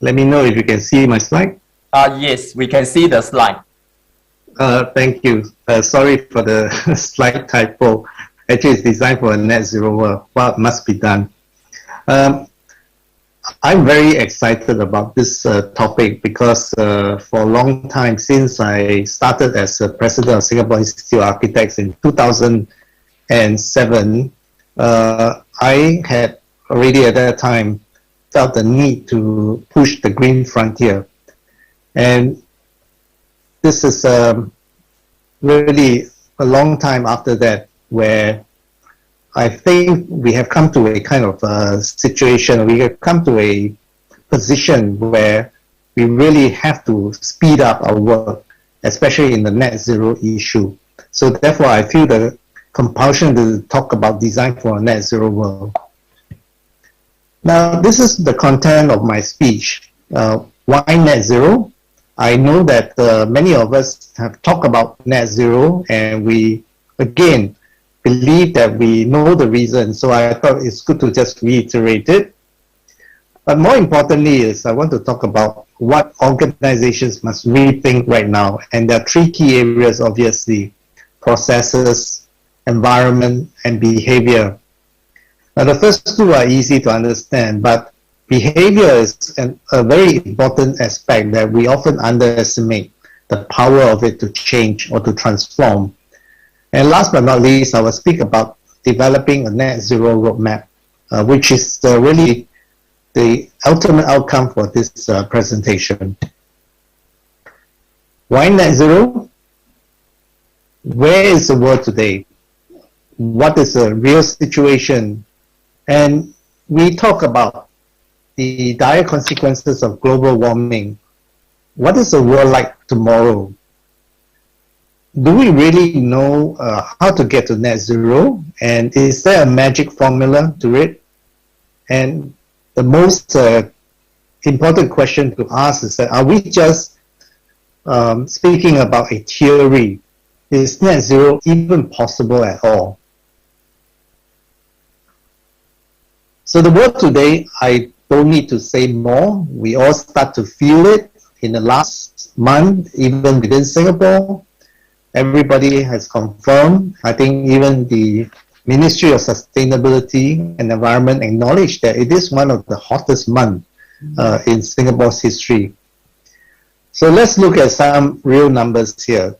Let me know if you can see my slide. Yes, we can see the slide. Thank you. Sorry for the slide typo. Actually, it's designed for a net zero world. What must be done? I'm very excited about this topic because for a long time, since I started as a president of Singapore Institute of Architects in 2007, I had already at that time felt the need to push the green frontier. And this is really a long time after that where I think we have come to a kind of situation, we have come to a position where we really have to speed up our work, especially in the net zero issue. So therefore, I feel the compulsion to talk about design for a net zero world. Now, this is the content of my speech. Why net zero? I know that many of us have talked about net zero, and we, again, believe that we know the reason, so I thought it's good to just reiterate it. But more importantly is I want to talk about what organizations must rethink right now, and there are three key areas, obviously: processes, environment, and behavior. Now, the first two are easy to understand, but behavior is a very important aspect that we often underestimate the power of it to change or to transform. And last but not least, I will speak about developing a net zero roadmap, which is really the ultimate outcome for this presentation. Why net zero? Where is the world today? What is the real situation? And we talk about the dire consequences of global warming. What is the world like tomorrow? Do we really know how to get to net zero? And is there a magic formula to it? And the most important question to ask is that, are we just speaking about a theory? Is net zero even possible at all? So the world today, I don't need to say more. We all start to feel it in the last month, even within Singapore. Everybody has confirmed. I think even the Ministry of Sustainability and Environment acknowledged that it is one of the hottest months in Singapore's history. So let's look at some real numbers here.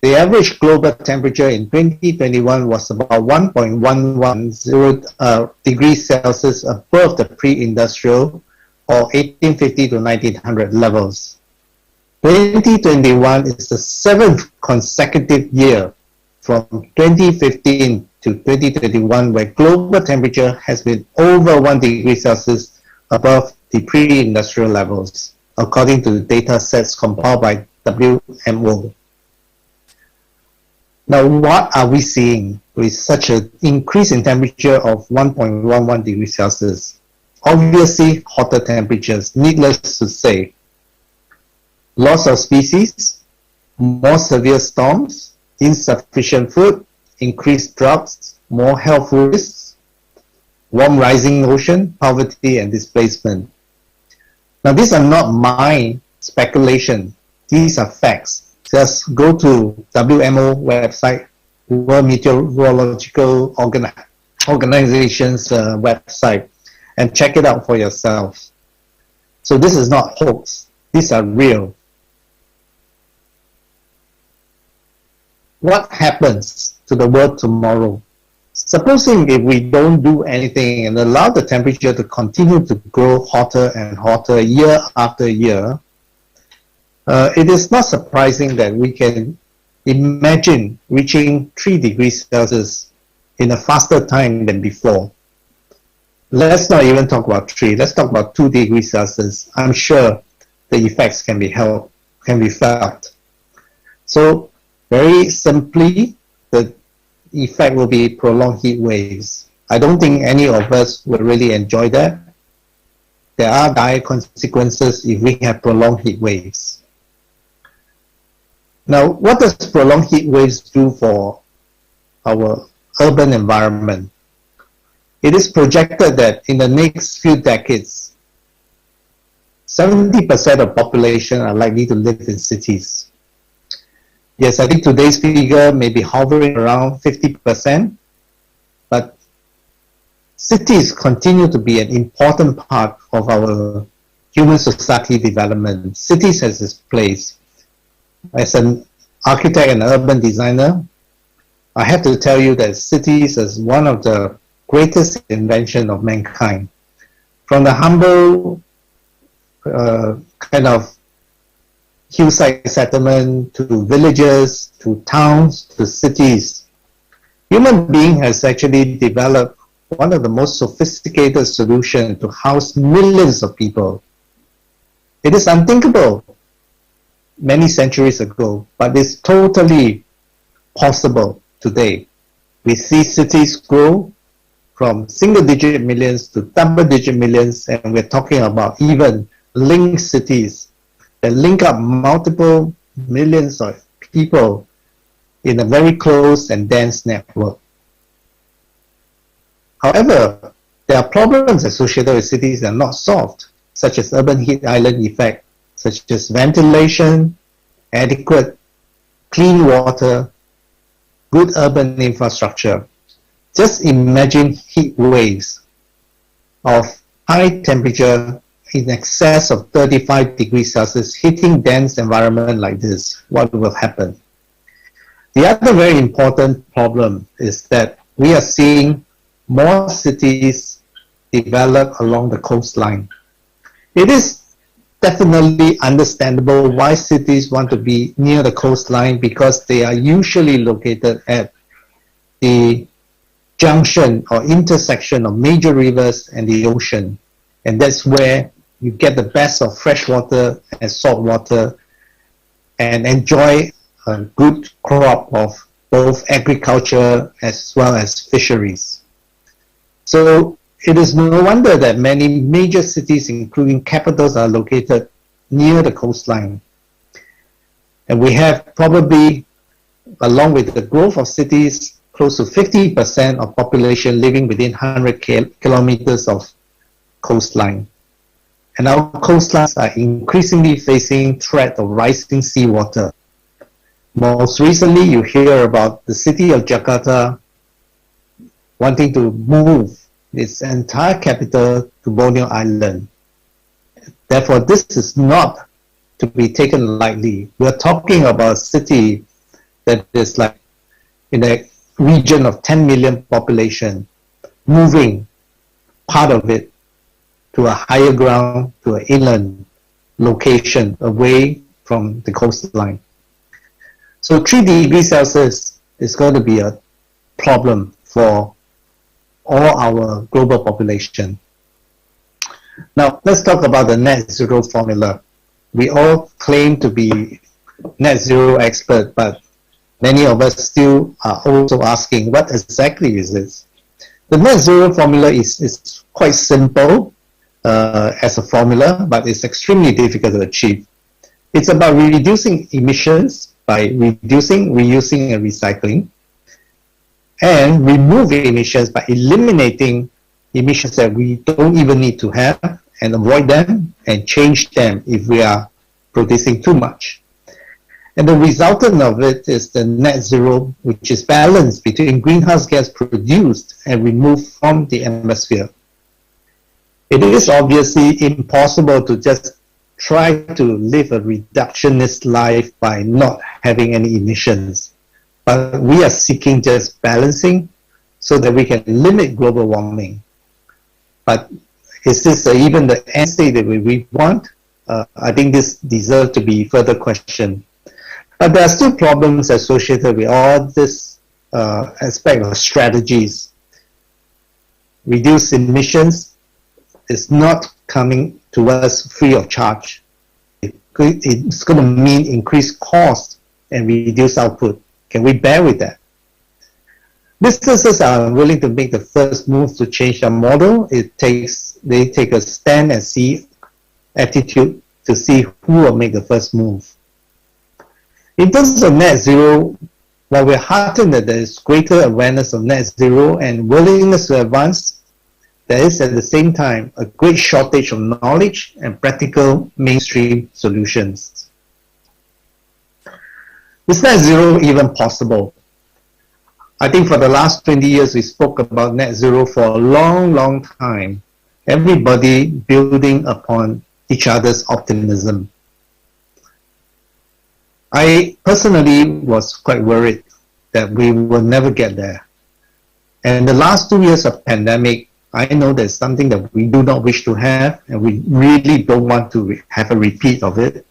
The average global temperature in 2021 was about 1.110 degrees Celsius above the pre-industrial or 1850 to 1900 levels. 2021 is the 7th consecutive year from 2015 to 2021 where global temperature has been over 1 degree Celsius above the pre-industrial levels, according to data sets compiled by WMO. Now, what are we seeing with such an increase in temperature of 1.11 degrees Celsius? Obviously, hotter temperatures, needless to say. Loss of species, more severe storms, insufficient food, increased droughts, more health risks, warm rising ocean, poverty, and displacement. Now, these are not my speculation. These are facts. Just go to WMO website, World Meteorological Organization's website, and check it out for yourself. So this is not hoax. These are real. What happens to the world tomorrow? Supposing if we don't do anything and allow the temperature to continue to grow hotter and hotter year after year, it is not surprising that we can imagine reaching 3 degrees Celsius in a faster time than before. Let's not even talk about 3. Let's talk about 2 degrees Celsius. I'm sure the effects can be felt. So very simply, the effect will be prolonged heat waves. I don't think any of us will really enjoy that. There are dire consequences if we have prolonged heat waves. Now, what does prolonged heat waves do for our urban environment? It is projected that in the next few decades, 70% of population are likely to live in cities. Yes, I think today's figure may be hovering around 50%, but cities continue to be an important part of our human society development. Cities has its place. As an architect and urban designer, I have to tell you that cities is one of the greatest invention of mankind. From the humble kind of hillside settlement to villages, to towns, to cities, human being has actually developed one of the most sophisticated solutions to house millions of people. It is unthinkable many centuries ago, but it's totally possible today. We see cities grow from single-digit millions to double-digit millions, and we're talking about even linked cities that link up multiple millions of people in a very close and dense network. However, there are problems associated with cities that are not solved, such as urban heat island effect, such as ventilation, adequate clean water, good urban infrastructure. Just imagine heat waves of high temperature in excess of 35 degrees Celsius hitting dense environment like this. What will happen? The other very important problem is that we are seeing more cities develop along the coastline. It is definitely understandable why cities want to be near the coastline, because they are usually located at the junction or intersection of major rivers and the ocean. And that's where you get the best of fresh water and salt water and enjoy a good crop of both agriculture as well as fisheries. So it is no wonder that many major cities, including capitals, are located near the coastline. And we have probably, along with the growth of cities, close to 50% of population living within 100 kilometers of coastline. And our coastlines are increasingly facing threat of rising seawater. Most recently, you hear about the city of Jakarta wanting to move its entire capital to Borneo Island. Therefore, this is not to be taken lightly. We're talking about a city that is like in a region of 10 million population, moving part of it to a higher ground, to an inland location away from the coastline. So 3 degrees Celsius is going to be a problem for all our global population. Now, let's talk about the net zero formula. We all claim to be net zero expert, but many of us still are also asking, what exactly is this? The net zero formula is quite simple as a formula, but it's extremely difficult to achieve. It's about reducing emissions by reducing, reusing, and recycling, and remove emissions by eliminating emissions that we don't even need to have, and avoid them and change them if we are producing too much. And the resultant of it is the net zero, which is balance between greenhouse gas produced and removed from the atmosphere. It is obviously impossible to just try to live a reductionist life by not having any emissions. But we are seeking just balancing so that we can limit global warming. But is this even the end state that we want? I think this deserves to be further questioned. But there are still problems associated with all this aspect of strategies. Reduce emissions is not coming to us free of charge. It's going to mean increased cost and reduce output. Can we bear with that? Businesses are willing to make the first move to change their model. They take a stand and see attitude to see who will make the first move. In terms of net zero, while we're heartened that there is greater awareness of net zero and willingness to advance, there is at the same time a great shortage of knowledge and practical mainstream solutions. Is net zero even possible? I think for the last 20 years we spoke about net zero for a long time, everybody building upon each other's optimism. I personally was quite worried that we will never get there. And the last 2 years of pandemic, I know there's something that we do not wish to have, and we really don't want to have a repeat of it.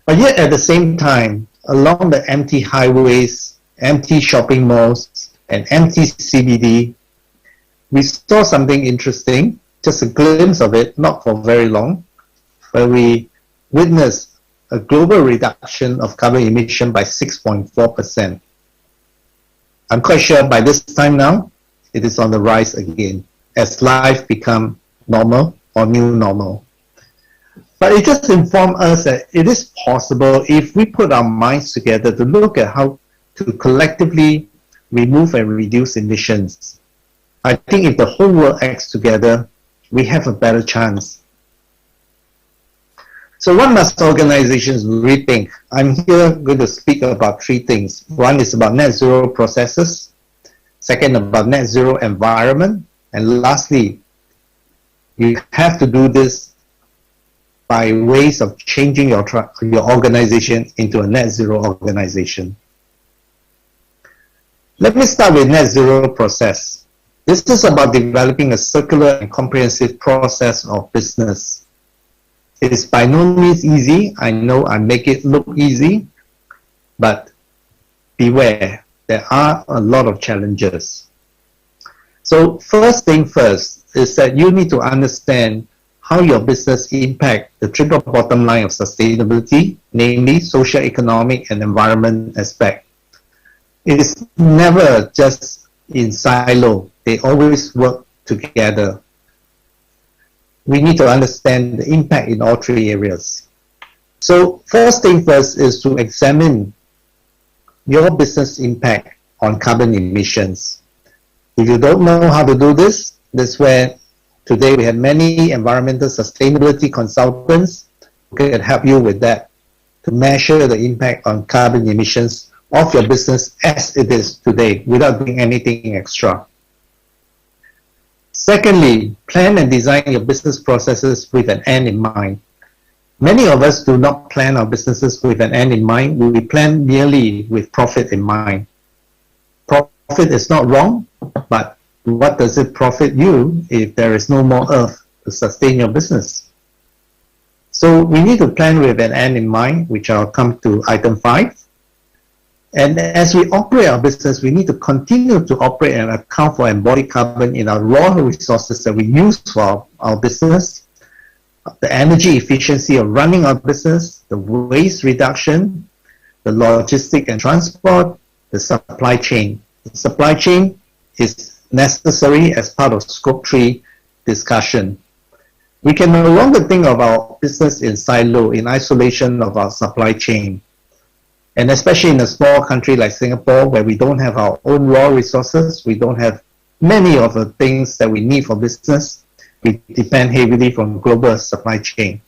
But yet at the same time, along the empty highways, empty shopping malls, and empty CBD, we saw something interesting, just a glimpse of it, not for very long, but we witnessed a global reduction of carbon emission by 6.4%. I'm quite sure by this time now, it is on the rise again, as life becomes normal or new normal. But it just informed us that it is possible if we put our minds together to look at how to collectively remove and reduce emissions. I think if the whole world acts together, we have a better chance. So what must organizations rethink? I'm here going to speak about three things. One is about net zero processes, second about net zero environment, and lastly, you have to do this by ways of changing your organization into a net zero organization. Let me start with net zero process. This is about developing a circular and comprehensive process of business. It is by no means easy. I know I make it look easy, but beware, there are a lot of challenges. So first thing first is that you need to understand how your business impact the triple bottom line of sustainability, namely social, economic, and environment aspect. It is never just in silo. They always work together. We need to understand the impact in all three areas. So first thing first is to examine your business impact on carbon emissions. If you don't know how to do this, that's where today we have many environmental sustainability consultants who can help you with that, to measure the impact on carbon emissions of your business as it is today without doing anything extra. Secondly, plan and design your business processes with an end in mind. Many of us do not plan our businesses with an end in mind. We plan merely with profit in mind. Profit is not wrong, but what does it profit you if there is no more earth to sustain your business? So we need to plan with an end in mind, which I'll come to item 5. And as we operate our business, we need to continue to operate and account for embodied carbon in our raw resources that we use for our business, the energy efficiency of running our business, the waste reduction, the logistic and transport, the supply chain. The supply chain is necessary as part of Scope 3 discussion. We can no longer think of our business in silo, in isolation of our supply chain. And especially in a small country like Singapore, where we don't have our own raw resources, we don't have many of the things that we need for business, we depend heavily from global supply chain.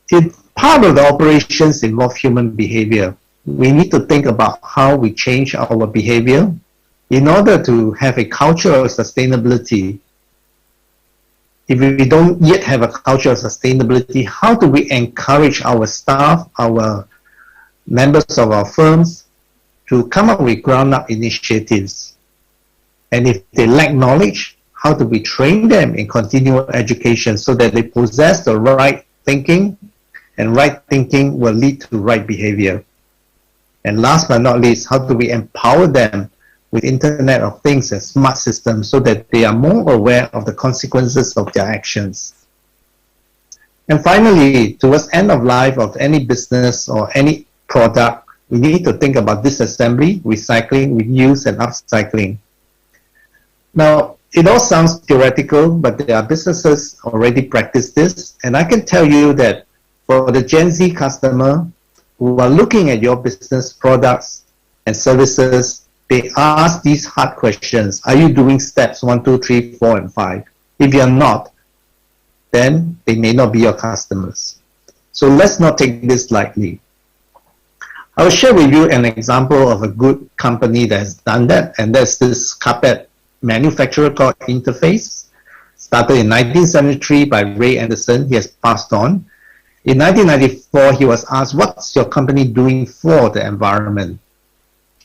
If part of the operations involve human behavior, we need to think about how we change our behavior in order to have a culture of sustainability. If we don't yet have a culture of sustainability, how do we encourage our staff, our members of our firms to come up with ground-up initiatives? And if they lack knowledge, how do we train them in continual education so that they possess the right thinking, and right thinking will lead to right behavior? And last but not least, how do we empower them with Internet of Things and smart systems so that they are more aware of the consequences of their actions? And finally, towards end of life of any business or any product, we need to think about disassembly, recycling, reuse, and upcycling. Now, it all sounds theoretical, but there are businesses already practice this, and I can tell you that for the Gen Z customer who are looking at your business products and services they ask these hard questions. Are you doing steps 1, 2, 3, 4, and 5? If you're not, then they may not be your customers. So let's not take this lightly. I will share with you an example of a good company that has done that, and that's this carpet manufacturer called Interface. Started in 1973 by Ray Anderson. He has passed on. In 1994, he was asked, what's your company doing for the environment?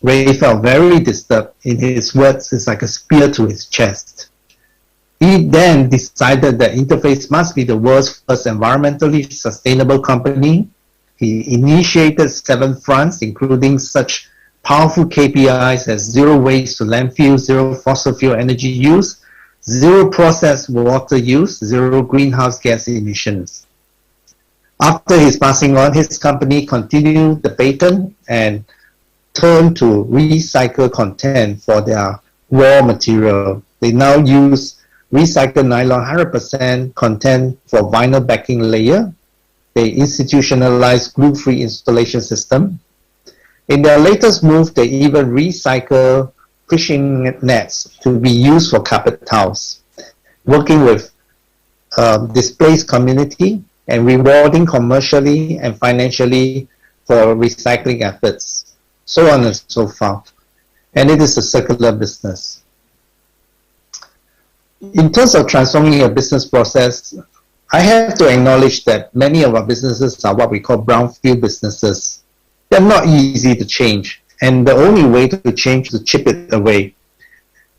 Ray felt very disturbed. In his words, it's like a spear to his chest. He then decided that Interface must be the world's first environmentally sustainable company. He initiated 7 fronts, including such powerful KPIs as zero waste to landfill, zero fossil fuel energy use, zero processed water use, zero greenhouse gas emissions. After his passing on, his company continued the patent and turned to recycle content for their raw material. They now use recycled nylon 100% content for vinyl backing layer. They institutionalized glue-free installation system. In their latest move, they even recycle fishing nets to be used for carpet towels, working with displaced community and rewarding commercially and financially for recycling efforts, so on and so forth. And it is a circular business. In terms of transforming a business process, I have to acknowledge that many of our businesses are what we call brownfield businesses. They're not easy to change, and the only way to change is to chip it away.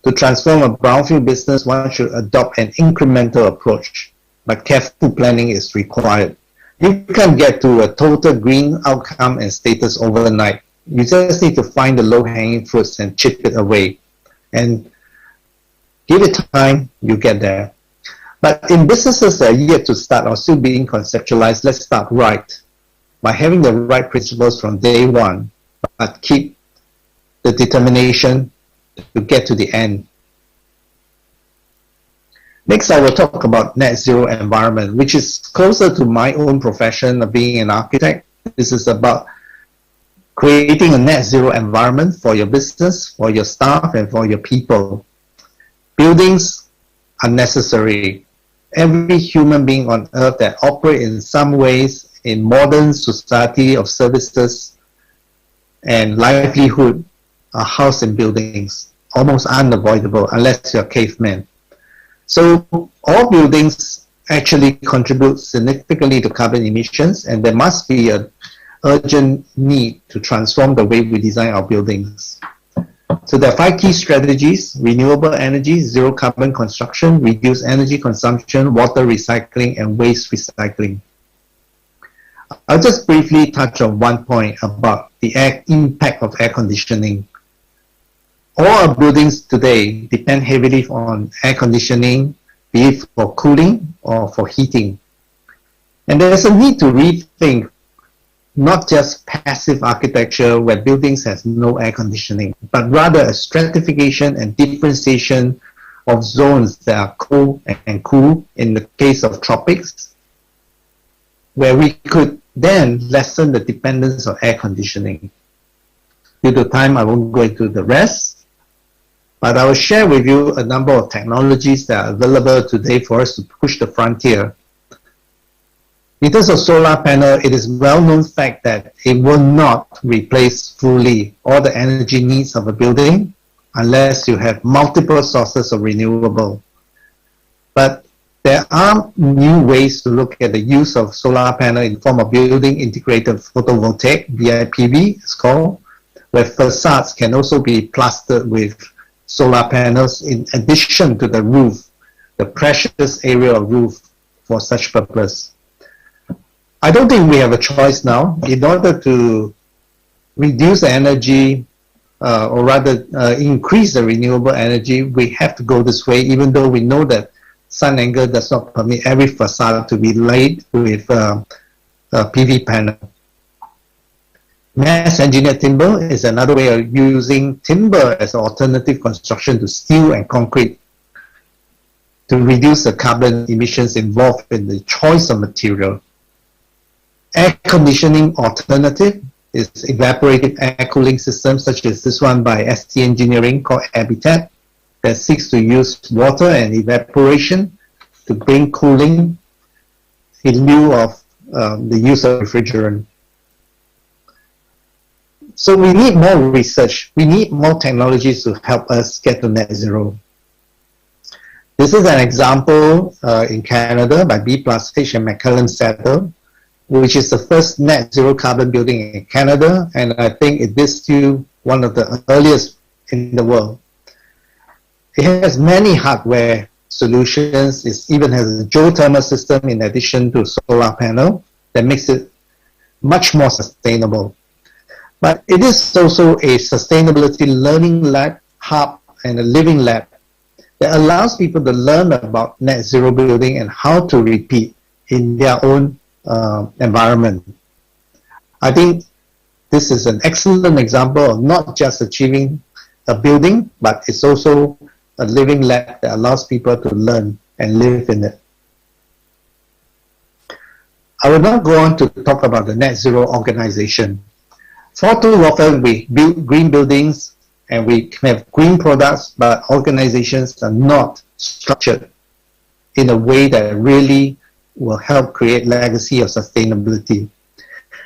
To transform a brownfield business, one should adopt an incremental approach, but careful planning is required. You can't get to a total green outcome and status overnight. You just need to find the low-hanging fruits and chip it away. And give it time, you get there. But in businesses that are yet to start or still being conceptualized, let's start right by having the right principles from day one, but keep the determination to get to the end. Next, I will talk about net zero environment, which is closer to my own profession of being an architect. This is about creating a net zero environment for your business, for your staff, and for your people. Buildings are necessary. Every human being on earth that operates in some ways in modern society of services and livelihood are housed in buildings, almost unavoidable unless you're a caveman. So all buildings actually contribute significantly to carbon emissions, and there must be an urgent need to transform the way we design our buildings. So there are 5 key strategies: renewable energy, zero carbon construction, reduce energy consumption, water recycling, and waste recycling. I'll just briefly touch on one point about the impact of air conditioning. All our buildings today depend heavily on air conditioning, be it for cooling or for heating. And there's a need to rethink not just passive architecture where buildings has no air conditioning, but rather a stratification and differentiation of zones that are cold and cool in the case of tropics, where we could then lessen the dependence on air conditioning. Due to time, I won't go into the rest, but I will share with you a number of technologies that are available today for us to push the frontier. In terms of solar panel, it is well-known fact that it will not replace fully all the energy needs of a building unless you have multiple sources of renewable. But there are new ways to look at the use of solar panel in the form of building integrated photovoltaic, BIPV it's called, where facades can also be plastered with solar panels in addition to the roof, the precious area of roof for such purpose. I don't think we have a choice now. In order to reduce the energy, or rather increase the renewable energy, we have to go this way, even though we know that sun angle does not permit every facade to be laid with a PV panel. Mass engineered timber is another way of using timber as an alternative construction to steel and concrete to reduce the carbon emissions involved in the choice of material. Air conditioning alternative is evaporative air cooling systems, such as this one by ST Engineering called Habitat, that seeks to use water and evaporation to bring cooling in lieu of the use of refrigerant. So we need more research. We need more technologies to help us get to net zero. This is an example in Canada by B+H and McCallum Settle, which is the first net zero carbon building in Canada, and I think it is still one of the earliest in the world. It has many hardware solutions. It even has a geothermal system in addition to solar panel that makes it much more sustainable. But it is also a sustainability learning lab, hub, and a living lab that allows people to learn about net zero building and how to repeat in their own environment. I think this is an excellent example of not just achieving a building, but it's also a living lab that allows people to learn and live in it. I will now go on to talk about the net zero organization. For too often we build green buildings and we have green products, but organizations are not structured in a way that really will help create legacy of sustainability.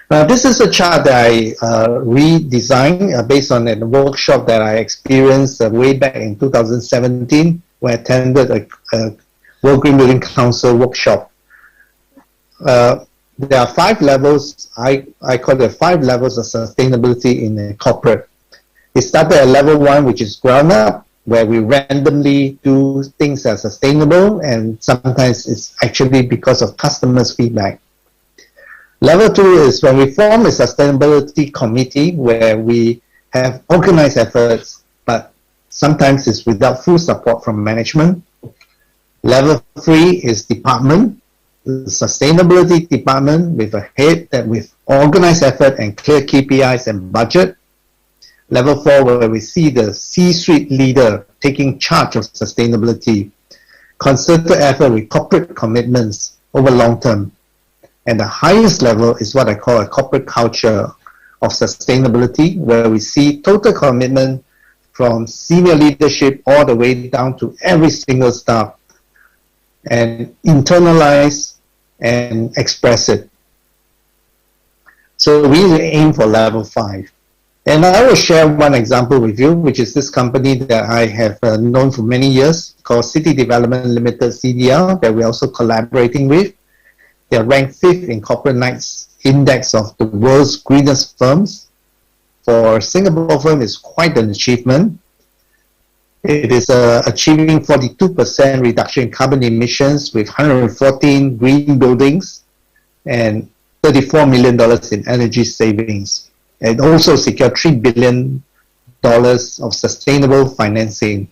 Now, this is a chart that I redesigned based on a workshop that I experienced way back in 2017 when I attended a World Green Building Council workshop. There are 5 levels. I call it 5 levels of sustainability in a corporate. It started at level 1, which is ground up, where we randomly do things that are sustainable, and sometimes it's actually because of customers' feedback. Level 2 is when we form a sustainability committee where we have organized efforts, but sometimes it's without full support from management. Level 3 is department, the sustainability department with a head that with organized effort and clear KPIs and budget. Level 4, where we see the C-suite leader taking charge of sustainability, concerted effort with corporate commitments over long term. And the highest level is what I call a corporate culture of sustainability, where we see total commitment from senior leadership all the way down to every single staff, and internalize and express it. So we aim for level 5. And I will share one example with you, which is this company that I have known for many years called City Development Limited, CDL, that we're also collaborating with. They're ranked 5th in Corporate Knights Index of the world's greenest firms. For a Singapore firm, it's quite an achievement. It is achieving 42% reduction in carbon emissions with 114 green buildings and $34 million in energy savings. And also secured $3 billion of sustainable financing.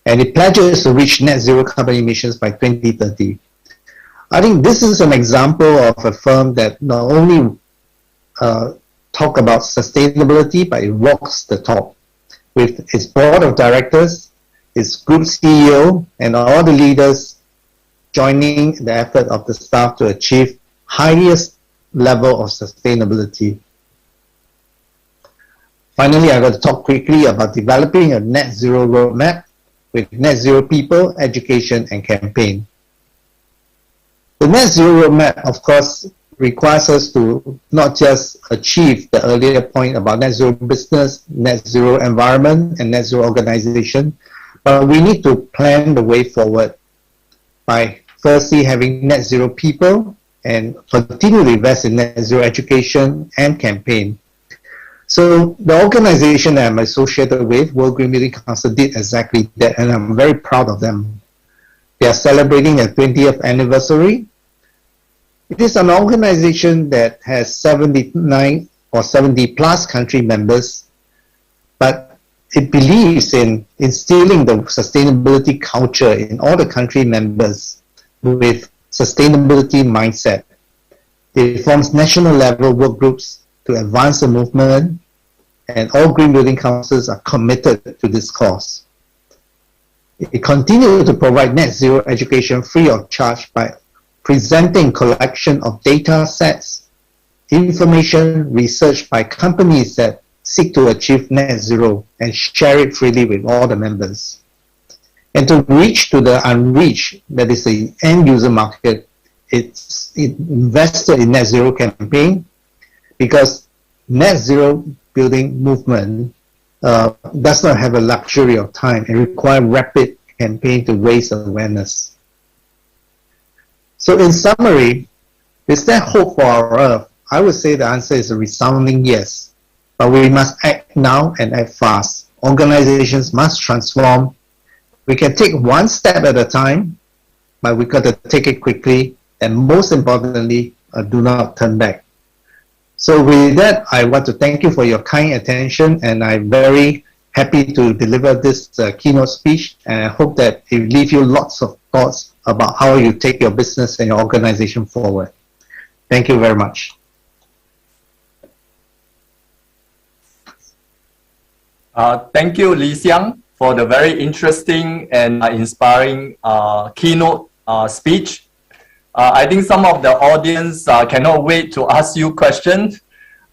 And it pledges to reach net zero carbon emissions by 2030. I think this is an example of a firm that not only talk about sustainability, but it walks the talk with its board of directors, its group CEO, and all the leaders joining the effort of the staff to achieve highest level of sustainability. Finally, I'm going to talk quickly about developing a net zero roadmap with net zero people, education, and campaign. The net zero roadmap, of course, requires us to not just achieve the earlier point about net zero business, net zero environment, and net zero organization, but we need to plan the way forward by firstly having net zero people and continue to invest in net zero education and campaign. So the organization that I'm associated with, World Green Building Council, did exactly that, and I'm very proud of them. They are celebrating their 20th anniversary. It is an organization that has 79 or 70 plus country members, but it believes in instilling the sustainability culture in all the country members with sustainability mindset. It forms national level work groups to advance the movement, and all green building councils are committed to this cause. It continues to provide net zero education free of charge by presenting collection of data sets information research by companies that seek to achieve net zero and share it freely with all the members. And to reach to the unreached, that is the end user market, it invested in net zero campaign, because net zero building movement does not have a luxury of time and require rapid campaign to raise awareness. So in summary, is there hope for our Earth? I would say the answer is a resounding yes, but we must act now and act fast. Organizations must transform. We can take one step at a time, but we got to take it quickly, and most importantly, do not turn back. So with that, I want to thank you for your kind attention, and I'm very happy to deliver this keynote speech, and I hope that it leaves you lots of thoughts about how you take your business and your organization forward. Thank you very much. Thank you, Siang, for the very interesting and inspiring keynote speech. I think some of the audience cannot wait to ask you questions.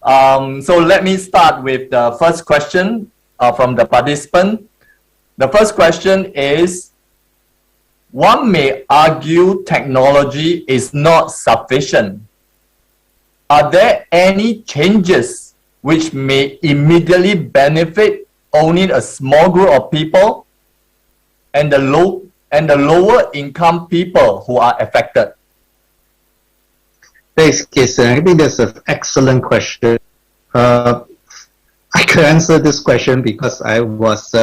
So let me start with the first question from the participant. The first question is, one may argue technology is not sufficient. Are there any changes which may immediately benefit only a small group of people and the lower income people who are affected? Thanks, Jason. I think that's an excellent question. I could answer this question because I was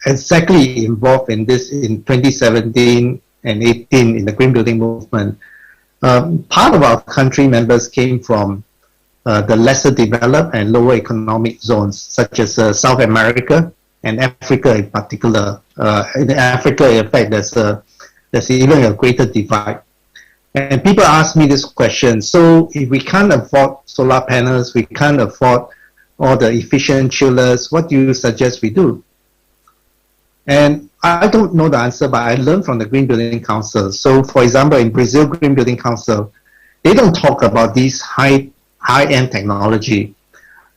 exactly involved in this in 2017 and 18 in the green building movement. Part of our country members came from the lesser developed and lower economic zones, such as South America and Africa in particular. In Africa, in fact, there's even a greater divide. And people ask me this question, so if we can't afford solar panels, we can't afford all the efficient chillers, what do you suggest we do? And I don't know the answer, but I learned from the Green Building Council. So for example, in Brazil Green Building Council, they don't talk about these high-end technology,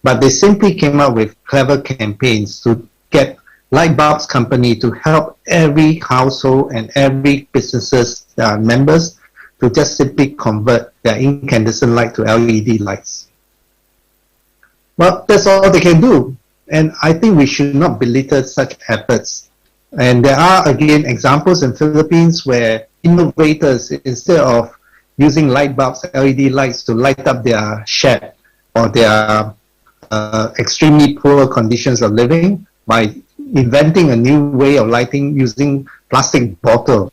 but they simply came up with clever campaigns to get light bulbs company to help every household and every businesses members to just simply convert their incandescent light to LED lights. Well, that's all they can do. And I think we should not belittle such efforts. And there are, again, examples in Philippines where innovators, instead of using light bulbs, LED lights to light up their shed or their extremely poor conditions of living, by inventing a new way of lighting using plastic bottle,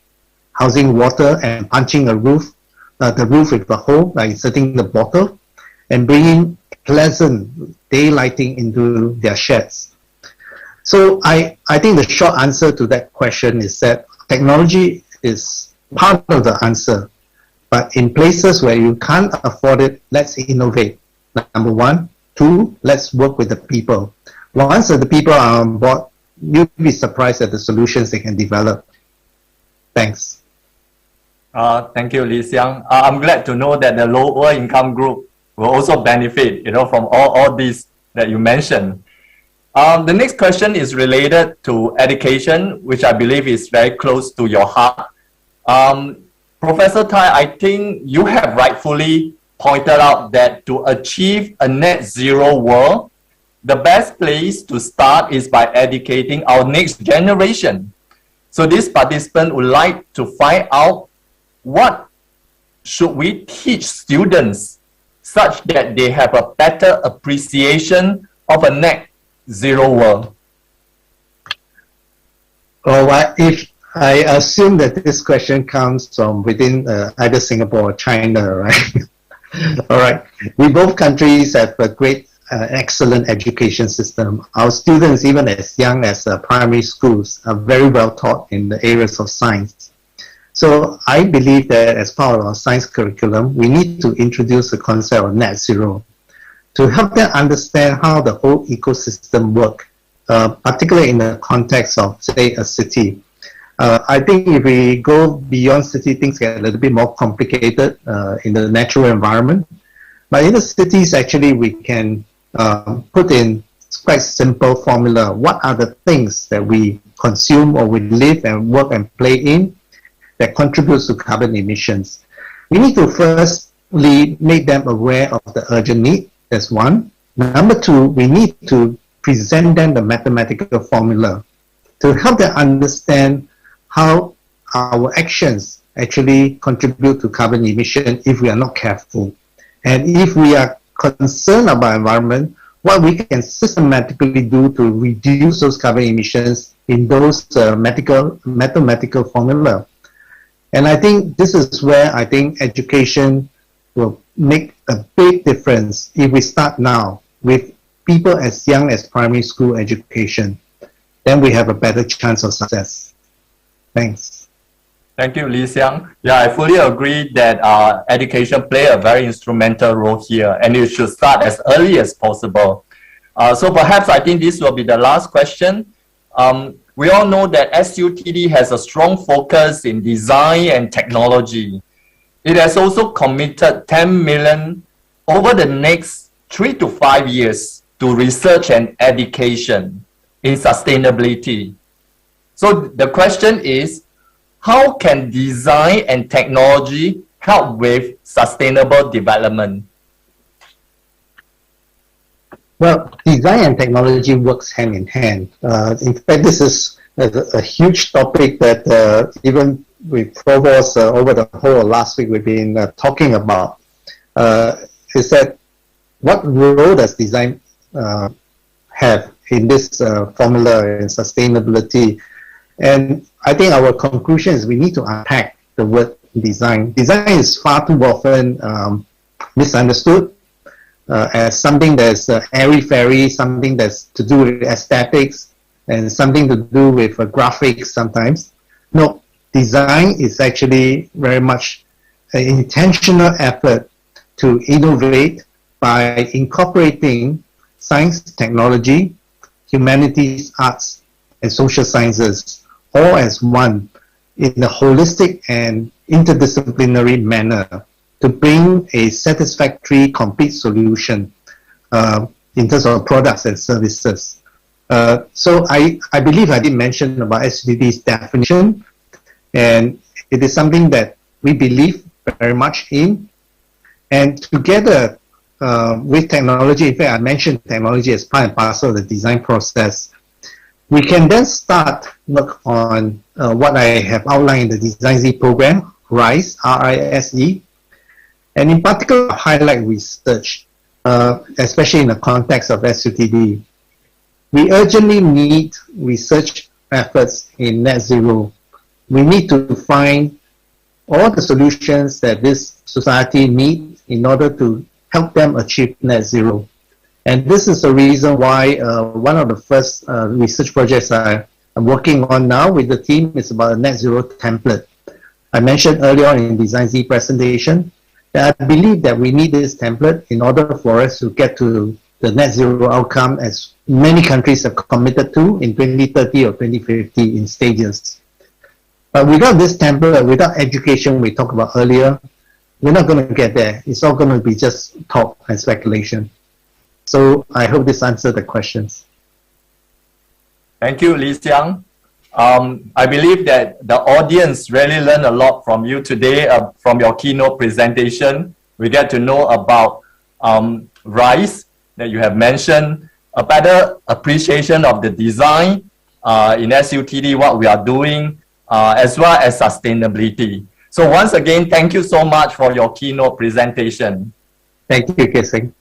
housing water and punching the roof with a hole by inserting the bottle and bringing pleasant daylighting into their sheds. So I think the short answer to that question is that technology is part of the answer, but in places where you can't afford it, let's innovate. Number one. Two, let's work with the people. Once the people are on board, you'll be surprised at the solutions they can develop. Thanks. Thank you, Siang. I'm glad to know that the lower income group will also benefit, from all these that you mentioned. The next question is related to education, which I believe is very close to your heart. Professor Tai, I think you have rightfully pointed out that to achieve a net zero world, the best place to start is by educating our next generation. So this participant would like to find out, what should we teach students such that they have a better appreciation of a net zero world? Oh, if I assume that this question comes from within either Singapore or China, right? All right. We both countries have a great, excellent education system. Our students, even as young as primary schools, are very well taught in the areas of science. So I believe that as part of our science curriculum, we need to introduce the concept of net zero to help them understand how the whole ecosystem works, particularly in the context of, say, a city. I think if we go beyond city, things get a little bit more complicated in the natural environment. But in the cities, actually, we can put in quite simple formula. What are the things that we consume or we live and work and play in that contributes to carbon emissions? We need to firstly make them aware of the urgent need. That's one. Number two, we need to present them the mathematical formula to help them understand how our actions actually contribute to carbon emission if we are not careful. And if we are concerned about environment, what we can systematically do to reduce those carbon emissions in those mathematical formula. And I think this is where I think education will make a big difference if we start now with people as young as primary school education. Then we have a better chance of success. Thanks. Thank you, Siang. Yeah, I fully agree that education play a very instrumental role here, and it should start as early as possible. So perhaps I think this will be the last question. We all know that SUTD has a strong focus in design and technology. It has also committed 10 million over the next 3 to 5 years to research and education in sustainability. So the question is, how can design and technology help with sustainable development? Well, design and technology works hand in hand. In fact, this is a huge topic that even with Provost over the whole of last week we've been talking about. Is that what role does design have in this formula in sustainability? And I think our conclusion is we need to unpack the word design. Design is far too often misunderstood as something that's airy-fairy, something that's to do with aesthetics, and something to do with graphics sometimes. No, design is actually very much an intentional effort to innovate by incorporating science, technology, humanities, arts, and social sciences all as one in a holistic and interdisciplinary manner to bring a satisfactory, complete solution in terms of products and services. So I believe I did mention about SDGs definition, and it is something that we believe very much in. And together with technology, in fact, I mentioned technology as part and parcel of the design process, we can then start work on what I have outlined in the DesignZ program, RISE, R-I-S-E, and in particular highlight research, especially in the context of SUTD. We urgently need research efforts in net zero. We need to find all the solutions that this society needs in order to help them achieve net zero. And this is the reason why one of the first research projects I'm working on now with the team is about a net zero template. I mentioned earlier on in DesignZ presentation that I believe that we need this template in order for us to get to the net zero outcome as many countries have committed to in 2030 or 2050 in stages. But without this template, without education we talked about earlier, we're not going to get there. It's all going to be just talk and speculation. So I hope this answered the questions. Thank you, Siang. I believe that the audience really learned a lot from you today, from your keynote presentation. We get to know about RISE that you have mentioned, a better appreciation of the design in SUTD, what we are doing, as well as sustainability. So once again, thank you so much for your keynote presentation. Thank you, Kesing.